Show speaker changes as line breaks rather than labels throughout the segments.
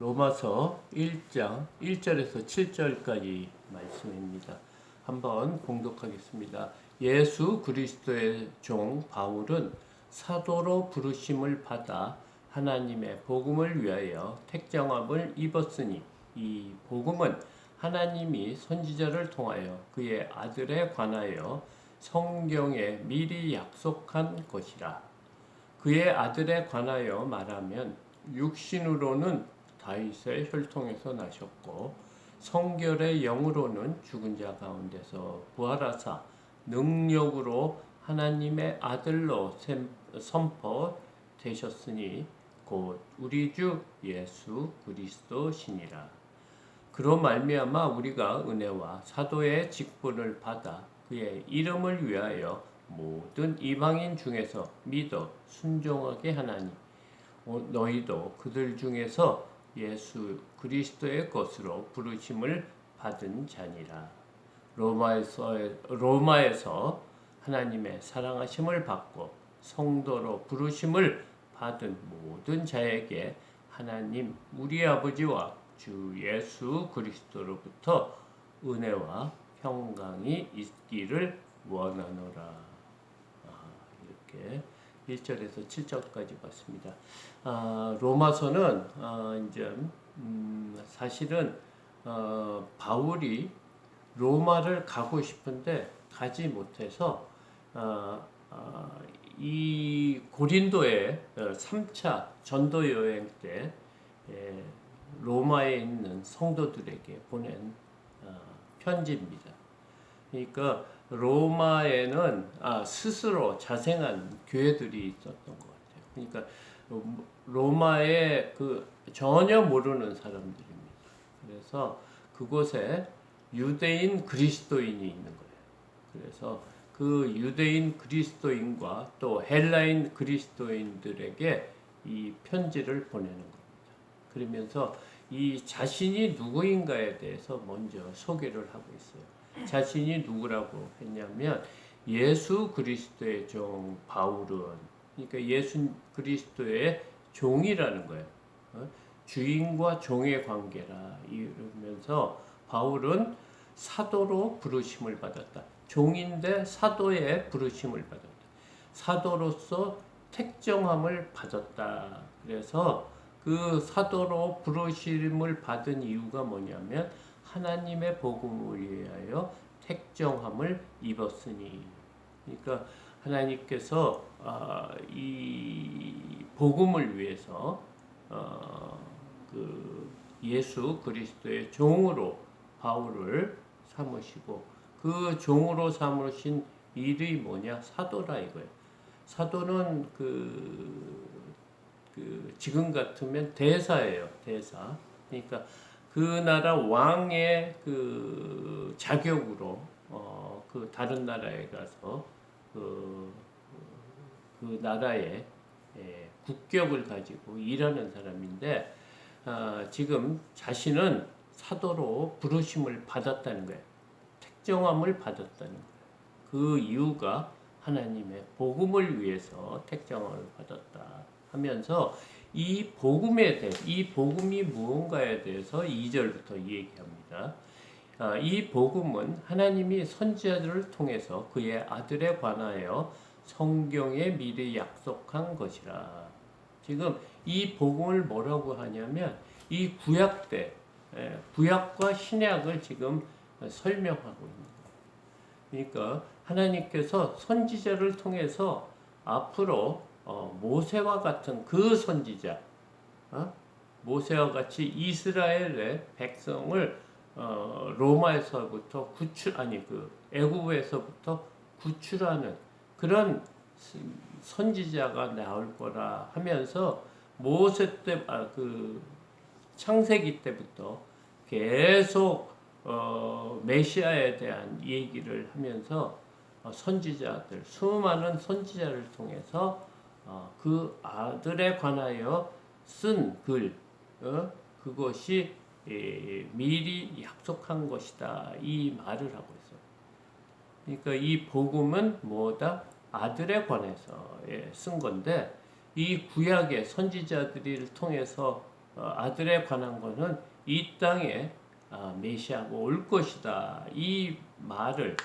로마서 1장 1절에서 7절까지 말씀입니다. 한번 공독하겠습니다. 예수 그리스도의 종 바울은 사도로 부르심을 받아 하나님의 복음을 위하여 택정함을 입었으니 이 복음은 하나님이 선지자를 통하여 그의 아들에 관하여 성경에 미리 약속한 것이라. 그의 아들에 관하여 말하면 육신으로는 다윗의 혈통에서 나셨고 성결의 영으로는 죽은 자 가운데서 부활하사 능력으로 하나님의 아들로 선포되셨으니 곧 우리 주 예수 그리스도시니라. 그로 말미암아 우리가 은혜와 사도의 직분을 받아 그의 이름을 위하여 모든 이방인 중에서 믿어 순종하게 하나니 너희도 그들 중에서 예수 그리스도의 것으로 부르심을 받은 자니라. 로마에서 하나님의 사랑하심을 받고 성도로 부르심을 받은 모든 자에게 하나님 우리 아버지와 주 예수 그리스도로부터 은혜와 평강이 있기를 원하노라. 이렇게 1절에서 7절까지 봤습니다. 로마서는 이제 사실은 바울이 로마를 가고 싶은데 가지 못해서 이 고린도의 3차 전도 여행 때 로마에 있는 성도들에게 보낸 편지입니다. 그러니까 로마에는 스스로 자생한 교회들이 있었던 것 같아요. 그러니까 로마에 전혀 모르는 사람들입니다. 그래서 그곳에 유대인 그리스도인이 있는 거예요. 그래서 그 유대인 그리스도인과 또 헬라인 그리스도인들에게 이 편지를 보내는 겁니다. 그러면서 이 자신이 누구인가에 대해서 먼저 소개를 하고 있어요. 자신이 누구라고 했냐면 예수 그리스도의 종 바울은, 그러니까 예수 그리스도의 종이라는 거예요. 주인과 종의 관계라 이러면서 바울은 사도로 부르심을 받았다. 종인데 사도의 부르심을 받았다. 사도로서 택정함을 받았다. 그래서 그 사도로 부르심을 받은 이유가 뭐냐면 하나님의 복음을 위하여 택정함을 입었으니, 그러니까 하나님께서 이 복음을 위해서 그 예수 그리스도의 종으로 바울을 삼으시고 그 종으로 삼으신 일이 뭐냐? 사도라 이거예요. 사도는 지금 같으면 대사예요. 대사. 그러니까 그 나라 왕의 그 자격으로 그 다른 나라에 가서 그 나라의 국격을 가지고 일하는 사람인데 지금 자신은 사도로 부르심을 받았다는 거예요. 택정함을 받았다는 거예요. 그 이유가 하나님의 복음을 위해서 택정함을 받았다 하면서 이 복음에 대해, 이 복음이 무언가에 대해서 2절부터 얘기합니다. 이 복음은 하나님이 선지자들을 통해서 그의 아들에 관하여 성경에 미리 약속한 것이라. 지금 이 복음을 뭐라고 하냐면 이 구약 때, 구약과 신약을 지금 설명하고 있는 거예요. 그러니까 하나님께서 선지자를 통해서 앞으로 모세와 같은 그 선지자, 모세와 같이 이스라엘의 백성을 로마에서부터 애굽에서부터 구출하는 그런 선지자가 나올 거라 하면서 모세 때 창세기 때부터 계속 메시아에 대한 얘기를 하면서 선지자들, 수많은 선지자를 통해서 그 아들에 관하여 쓴 글, 그것이 미리 약속한 것이다. 이 말을 하고 있어요. 그러니까 이 복음은 뭐다? 아들에 관해서 쓴 건데 이 구약의 선지자들을 통해서 아들에 관한 거는 이 땅에 메시아가 올 것이다. 이 말을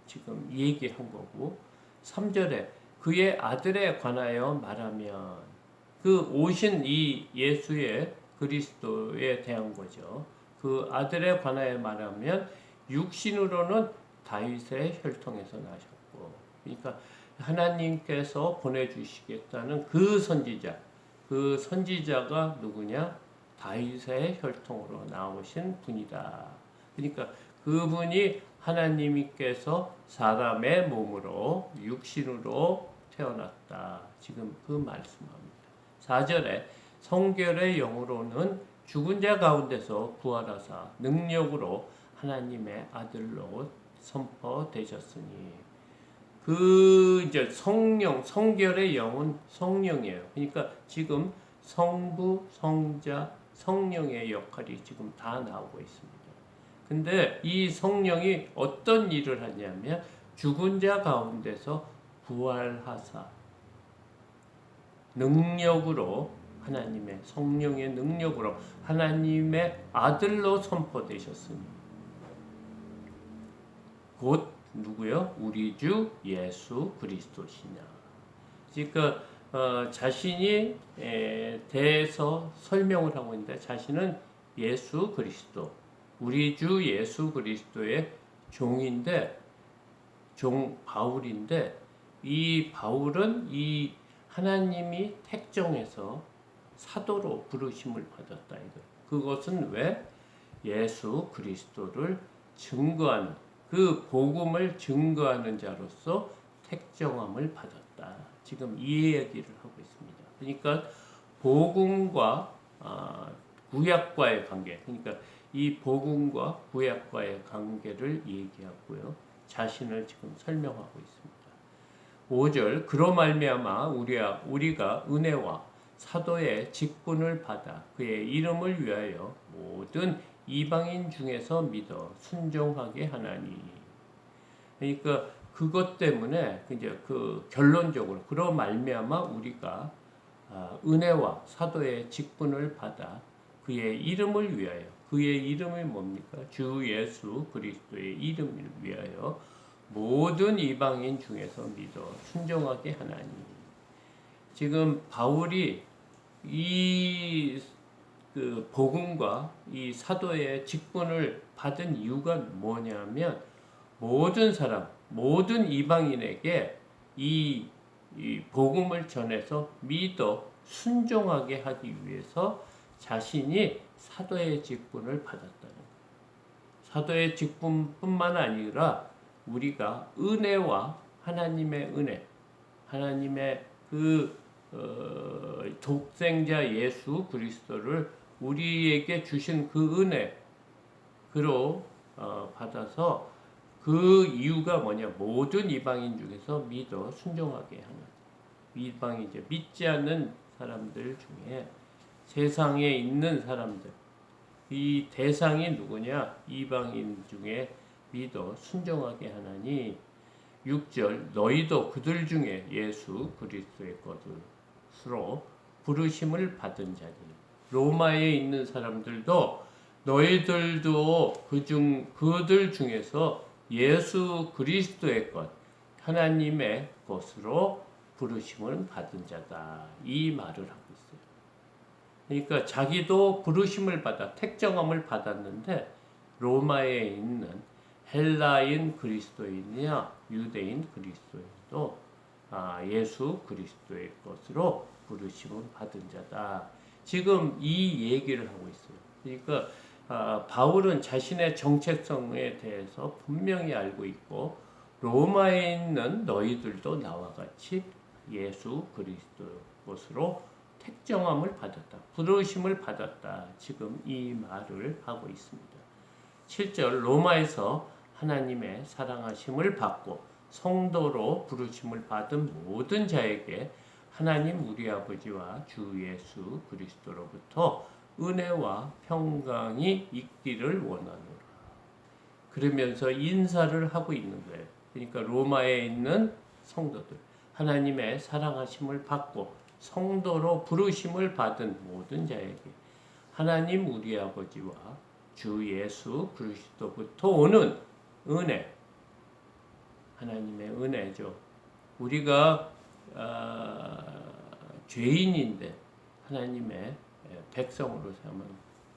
지금 얘기한 거고 3절에 그의 아들에 관하여 말하면 그 오신 이 예수의 그리스도에 대한 거죠. 그 아들에 관하여 말하면 육신으로는 다윗의 혈통에서 나셨고 그러니까 하나님께서 보내주시겠다는 그 선지자가 누구냐? 다윗의 혈통으로 나오신 분이다. 그러니까 그분이 하나님께서 사람의 몸으로 육신으로 태어났다. 지금 그 말씀합니다. 4절에 성결의 영으로는 죽은 자 가운데서 부활하사 능력으로 하나님의 아들로 선포되셨으니 그 이제 성결의 영은 성령이에요. 그러니까 지금 성부, 성자, 성령의 역할이 지금 다 나오고 있습니다. 근데 이 성령이 어떤 일을 하냐면 죽은 자 가운데서 부활하사 능력으로 하나님의 성령의 능력으로 하나님의 아들로 선포되셨으니 곧 누구요? 우리 주 예수 그리스도시냐. 그러니까 자신이 대해서 설명을 하고 있는데 자신은 예수 그리스도, 우리 주 예수 그리스도의 종인데 종 바울인데 이 바울은 이 하나님이 택정해서 사도로 부르심을 받았다 이거. 그것은 왜? 예수 그리스도를 증거하는 그 복음을 증거하는 자로서 택정함을 받았다. 지금 이 얘기를 하고 있습니다. 그러니까 복음과 구약과의 관계, 그러니까 이 복음과 구약과의 관계를 얘기하고요. 자신을 지금 설명하고 있습니다. 5절 그로 말미암아 우리가 은혜와 사도의 직분을 받아 그의 이름을 위하여 모든 이방인 중에서 믿어 순종하게 하나니. 그러니까 그것 때문에 이제 그 결론적으로 그로 말미암아 우리가 은혜와 사도의 직분을 받아 그의 이름을 위하여 그의 이름이 뭡니까? 주 예수 그리스도의 이름을 위하여 모든 이방인 중에서 믿어 순종하게 하나니. 지금 바울이 이 그 복음과 이 사도의 직분을 받은 이유가 뭐냐면 모든 사람, 모든 이방인에게 이 복음을 전해서 믿어 순종하게 하기 위해서 자신이 사도의 직분을 받았다는 거예요. 사도의 직분뿐만 아니라 우리가 은혜와 하나님의 은혜, 하나님의 그 독생자 예수 그리스도를 우리에게 주신 그 은혜로 받아서 그 이유가 뭐냐? 모든 이방인 중에서 믿어 순종하게 하는. 이방인 이제 믿지 않는 사람들 중에 세상에 있는 사람들, 이 대상이 누구냐? 이방인 중에 믿어 순종하게 하나니. 6절 너희도 그들 중에 예수 그리스도의 것으로 부르심을 받은 자니. 로마에 있는 사람들도 너희들도 그들 중에서 예수 그리스도의 것, 하나님의 것으로 부르심을 받은 자다. 이 말을 하고 있어요. 그러니까 자기도 부르심을 받아 택정함을 받았는데 로마에 있는 헬라인 그리스도인이냐 유대인 그리스도인도 예수 그리스도의 것으로 부르심을 받은 자다. 지금 이 얘기를 하고 있어요. 그러니까 바울은 자신의 정체성에 대해서 분명히 알고 있고 로마에 있는 너희들도 나와 같이 예수 그리스도의 것으로 택정함을 받았다. 부르심을 받았다. 지금 이 말을 하고 있습니다. 7절 로마에서 하나님의 사랑하심을 받고 성도로 부르심을 받은 모든 자에게 하나님 우리 아버지와 주 예수 그리스도로부터 은혜와 평강이 있기를 원하노라. 그러면서 인사를 하고 있는 거예요. 그러니까 로마에 있는 성도들, 하나님의 사랑하심을 받고 성도로 부르심을 받은 모든 자에게 하나님 우리 아버지와 주 예수 그리스도부터 오는 은혜, 하나님의 은혜죠. 우리가 죄인인데 하나님의 백성으로 삼은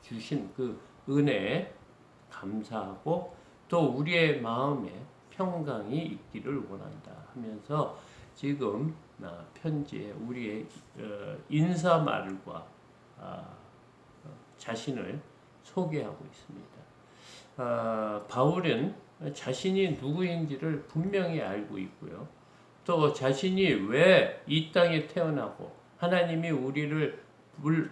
주신 그 은혜에 감사하고 또 우리의 마음에 평강이 있기를 원한다 하면서 지금 편지에 우리의 인사말과 자신을 소개하고 있습니다. 바울은 자신이 누구인지를 분명히 알고 있고요. 또 자신이 왜 이 땅에 태어나고 하나님이 우리를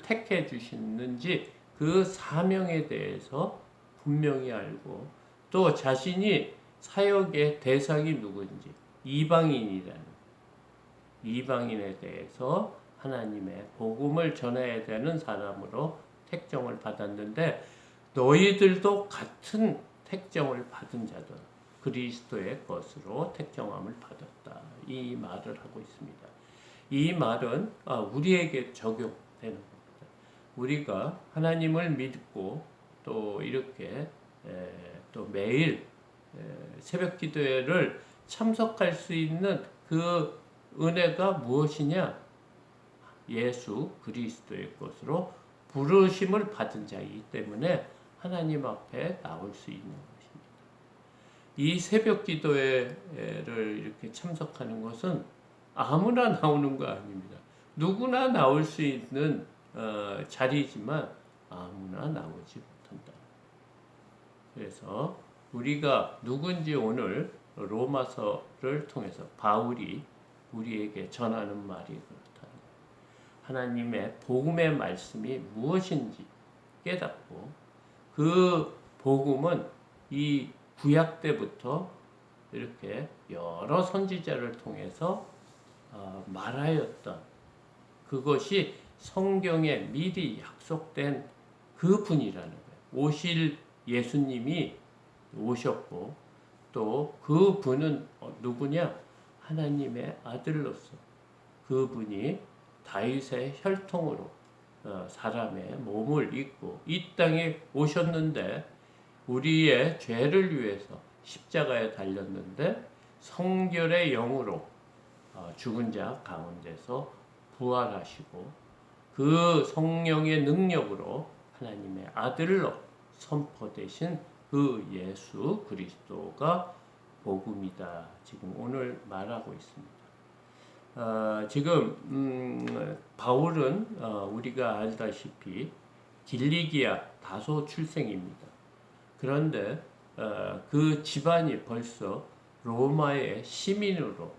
택해 주시는지 그 사명에 대해서 분명히 알고 또 자신이 사역의 대상이 누구인지 이방인에 대해서 하나님의 복음을 전해야 되는 사람으로 택정을 받았는데 너희들도 같은 택정을 받은 자들 그리스도의 것으로 택정함을 받았다. 이 말을 하고 있습니다. 이 말은 우리에게 적용되는 겁니다. 우리가 하나님을 믿고 또 이렇게 또 매일 새벽 기도회를 참석할 수 있는 그 은혜가 무엇이냐? 예수 그리스도의 것으로 부르심을 받은 자이기 때문에 하나님 앞에 나올 수 있는 것입니다. 이 새벽 기도회를 이렇게 참석하는 것은 아무나 나오는 거 아닙니다. 누구나 나올 수 있는 자리지만 아무나 나오지 못한다. 그래서 우리가 누군지 오늘 로마서를 통해서 바울이 우리에게 전하는 말이 그렇다. 하나님의 복음의 말씀이 무엇인지 깨닫고 그 복음은 이 구약 때부터 이렇게 여러 선지자를 통해서 말하였던 그것이 성경에 미리 약속된 그 분이라는 거예요. 오실 예수님이 오셨고 또 그 분은 누구냐? 하나님의 아들로서 그분이 다윗의 혈통으로 사람의 몸을 입고 이 땅에 오셨는데 우리의 죄를 위해서 십자가에 달렸는데 성결의 영으로 죽은 자 가운데서 부활하시고 그 성령의 능력으로 하나님의 아들로 선포되신 그 예수 그리스도가 복음이다. 지금 오늘 말하고 있습니다. 지금 바울은 우리가 알다시피 길리기아 다소 출생입니다. 그런데 그 집안이 벌써 로마의 시민으로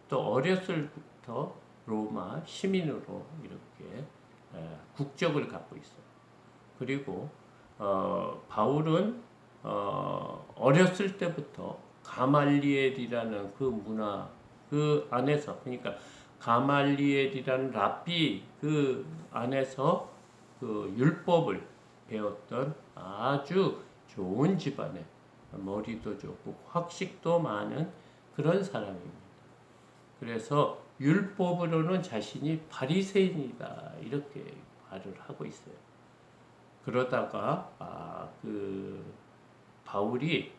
또 어렸을 때부터 로마 시민으로 이렇게 국적을 갖고 있어요. 그리고 바울은 어렸을 때부터 가말리엘이라는 그 문화 그 안에서 그러니까 가말리엘이라는 랍비 그 안에서 그 율법을 배웠던 아주 좋은 집안에 머리도 좋고 학식도 많은 그런 사람입니다. 그래서 율법으로는 자신이 바리새인이다 이렇게 말을 하고 있어요. 그러다가 그 바울이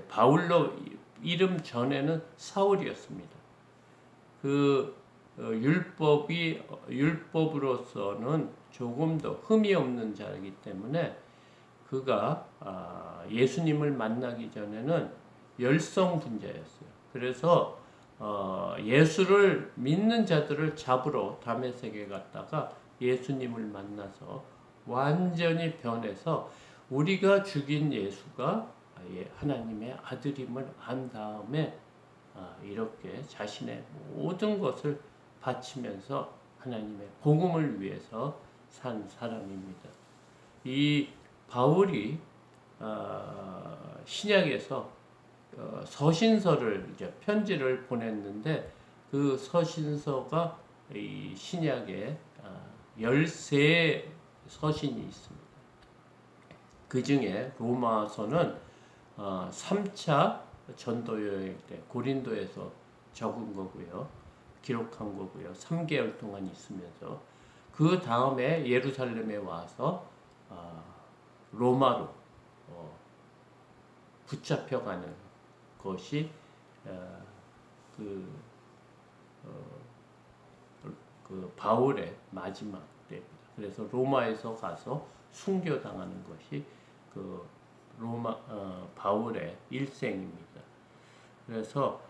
바울로 이름 전에는 사울이었습니다. 그 율법으로서는 조금 더 흠이 없는 자이기 때문에 그가 예수님을 만나기 전에는 열성분자였어요. 그래서 예수를 믿는 자들을 잡으러 다메섹에 갔다가 예수님을 만나서 완전히 변해서 우리가 죽인 예수가 하나님의 아들임을 안 다음에 이렇게 자신의 모든 것을 바치면서 하나님의 복음을 위해서 산 사람입니다. 이 바울이 신약에서 서신서를 이제 편지를 보냈는데 그 서신서가 이 신약에 13서신이 있습니다. 그 중에 로마서는 3차 전도 여행 때 고린도에서 적은 거고요. 기록한 거고요. 3개월 동안 있으면서 그 다음에 예루살렘에 와서 로마로 붙잡혀가는 것이 그 바울의 마지막 때입니다. 그래서 로마에서 가서 순교당하는 것이 그 바울의 일생입니다. 그래서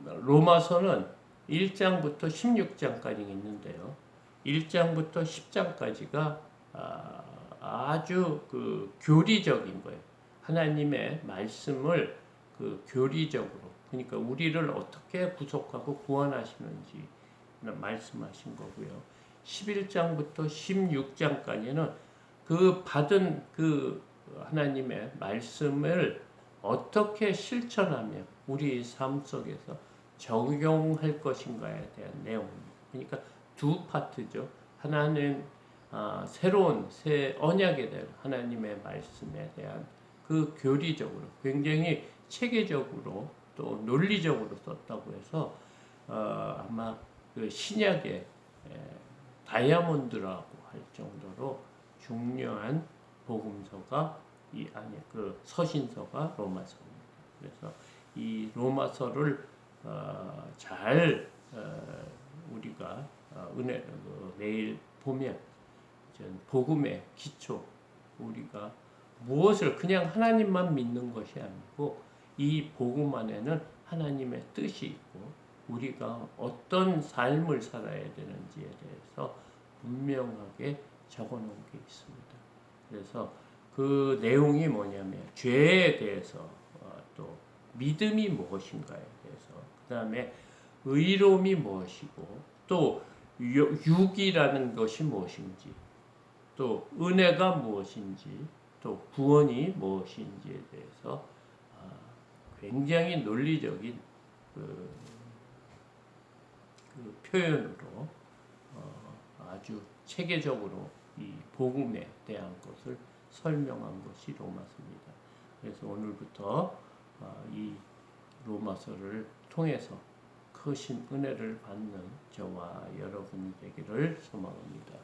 로마서는 1장부터 16장까지 있는데요. 1장부터 10장까지가 아주 그 교리적인 거예요. 하나님의 말씀을 그 교리적으로, 그러니까 우리를 어떻게 구속하고 구원하시는지 말씀하신 거고요. 11장부터 16장까지는 그 받은 그 하나님의 말씀을 어떻게 실천하며 우리 삶 속에서 적용할 것인가에 대한 내용입니다. 그러니까 두 파트죠. 하나는 새로운 새 언약에 대한 하나님의 말씀에 대한 그 교리적으로 굉장히 체계적으로 또 논리적으로 썼다고 해서 아마 그 신약의 다이아몬드라고 할 정도로 중요한 복음서가 그 서신서가 로마서입니다. 그래서 이 로마서를 잘 우리가 매일 보면 복음의 기초, 우리가 무엇을 그냥 하나님만 믿는 것이 아니고 이 복음 안에는 하나님의 뜻이 있고 우리가 어떤 삶을 살아야 되는지에 대해서 분명하게 적어놓은 게 있습니다. 그래서 그 내용이 뭐냐면 죄에 대해서 또 믿음이 무엇인가에 대해서, 그 다음에 의로움이 무엇이고 또 육이라는 것이 무엇인지, 또 은혜가 무엇인지, 또 구원이 무엇인지에 대해서 굉장히 논리적인 그 표현으로 아주 체계적으로 이 복음에 대한 것을 설명한 것이 로마서입니다. 그래서 오늘부터 이 로마서를 통해서 크신 은혜를 받는 저와 여러분이 되기를 소망합니다.